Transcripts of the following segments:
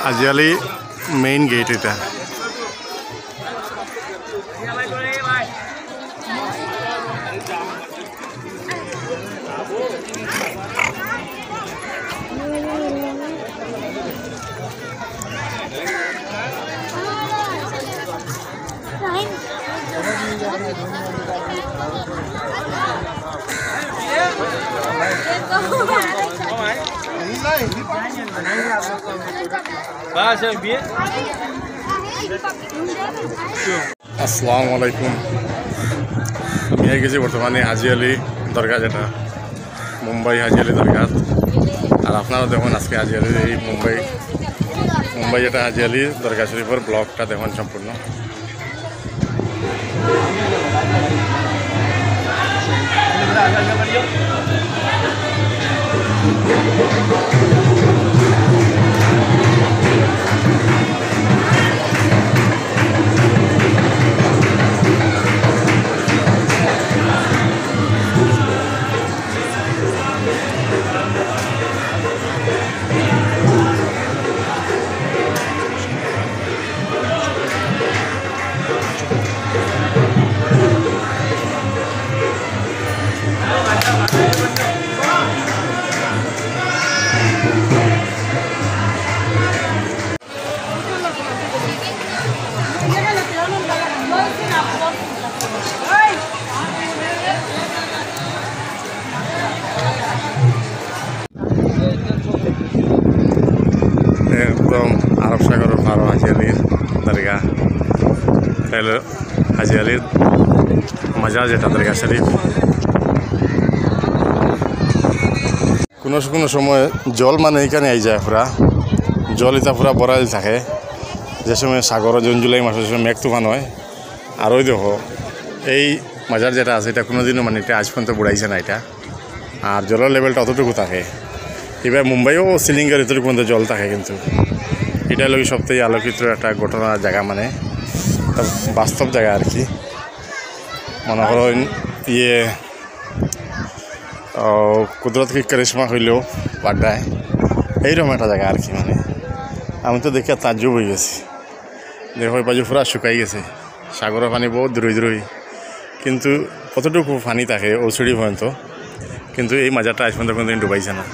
হাজিয়ালি main gate এটা। আসসালামু আলাইকুম। আমি গেছি বর্তমানে হাজিয়ালি দরগা, যেটা মুম্বাই হাজিয়ালি দরগা। আর আপনারা দেখুন আজকে হাজিয়ালির এই মুম্বাই যেটা হাজিয়ালি দরগা শরীফের ব্লগটা দেখুন সম্পূর্ণ। একদম আরব সাগরের পার হাজিয়ালির দরগা। এটা হলো হাজিয়ালির মাজার, যেটা দরগা শরীফ। কোনো সময় জল মানে এখানে আই যায়, পুরা জল এটা পুরা বরাইল থাকে। যে সময় সাগর জুন জুলাই মাসের সময় মেঘ তুফান হয়। আর ওই দেখো এই মাজার যেটা আছে এটা কোনোদিনও মানে এটা আজ পর্যন্ত বুড়াইছে না এটা। আর জলের লেভেলটা অতটুকু থাকে। এবার মুম্বাইও সিলিংয়ের এতটুকু পর্যন্ত জল থাকে, কিন্তু এটা লোক সবথেকে আলোকিত একটা ঘটনার জায়গা, মানে বাস্তব জায়গা আর কি। মনে করেন কুদরত কি কারিশমা হইলেও বাড্ডায় এইরকম একটা জায়গা আর কি। মানে আমি তো দেখে তাজ্জব হয়ে গেছি। দেখো এই বাজু পুরা শুকাই গেছে, সাগরের পানি বহুত দূরই, কিন্তু কতটুকু পানি থাকে ওসুড়ি পর্যন্ত, কিন্তু এই মাজারটা আজ পর্যন্ত কোনোদিন ডুবাইছে না।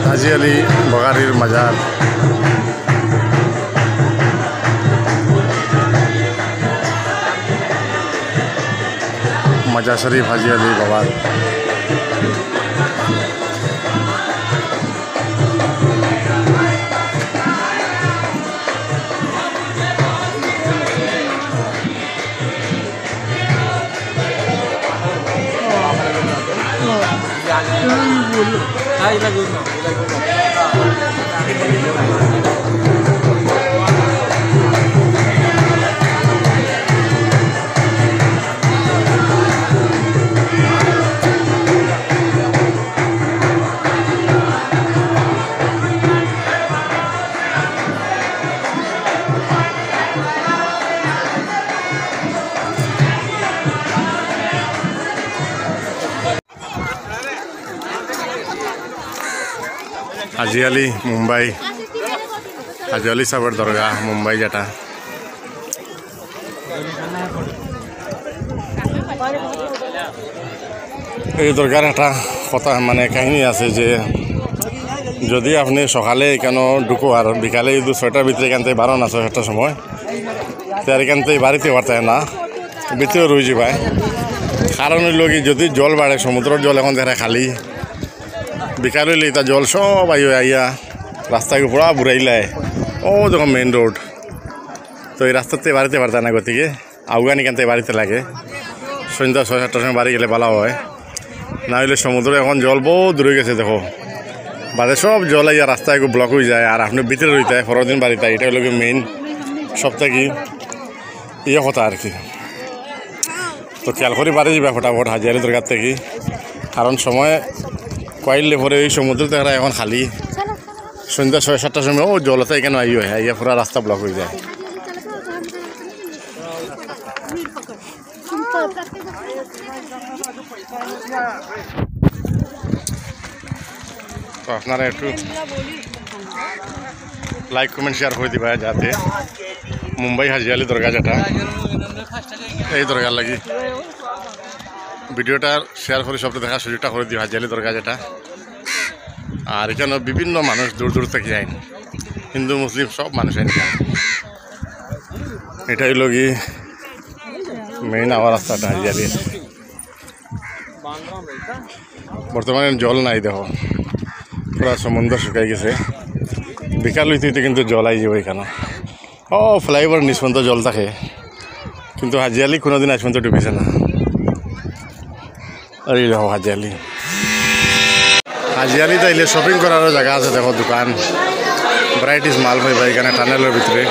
হাজিয়ালি বগারির মাজার। মাজার শরীফ হাজিয়ালি বাবার। হাজিয়ালি মুম্বাই, হাজিয়ালি সাহেবের দরগা মুম্বাই যেটা। এই দরগার একটা কথা মানে কাহিনী আছে যে যদি আপনি সকালে কেন ঢুকো আর বিকালে 6টার ভিতরে এখান থেকে 12 না 6টার সময় তার এখান থেকে বাড়িতে পারতায় না, ভিতরে রয়ে যাবায়। কারণ হইল কি যদি জল বাড়ে, সমুদ্রের জল এখন দেখা খালি, বিকাল হইলে তা জল সব আইয়া রাস্তাকে পুরা বুড়াইলায় ও যখন মেইন রোড তো এই রাস্তাতে বাড়িতে পারতাম না গতিকে আফগানি কানতে বাড়িতে লাগে সন্ধ্যা 6-7টার সময় বাড়ি গেলে ভালো হয় না হইলে সমুদ্র এখন জল বহু দূরে গেছে দেখো বাদে সব জল আইয়া রাস্তায় ব্লক হয়ে যায় আর আপনি ভিতরে রইতে পরদিন বাড়িতে এটা হলো মেইন সবথেকে ইয়ে কথা আর কি তো খেয়াল করে বাড়ি যাবে ফটাফট হাজিয়ালি দরকার থেকে কারণ সময় কয়েলে পরে ওই সমুদ্র দেখা এখন খালি সন্ধ্যা 6-7টার সময় ও জলতে এখানে আইয়া পুরা রাস্তা ব্লক হয়ে যায় তো আপনারা একটু লাইক কমেন্ট শেয়ার করে দিবা যাতে মুম্বাই হাজিয়ালি দরগা যেটা এই দরকার লাগি ভিডিওটা শেয়ার করে সবটা দেখার সুযোগটা করে দিও হাজিয়ালি দরগা যেটা আর এখানে বিভিন্ন মানুষ দূর দূর থেকে যায় হিন্দু মুসলিম সব মানুষ আইন এটাই লগি মেইন আওয়ার রাস্তাটা হাজিয়ালি বর্তমানে জল নাই দেখো পুরা সমুদ্র শুকাই গেছে বিকাল হইতে কিন্তু জল আই যাবে এখানে ও ফ্লাইওভার নিচ পর্যন্ত জল থাকে কিন্তু হাজিয়ালি কোনোদিন আজ পর্যন্ত ডুবেছে না আর এই দেখো হাজিয়ালি তাইলে শপিং করারও জায়গা আছে দেখো দোকান ভ্যারাইটিস মাল পাইবা এখানে টানেলের ভিতরে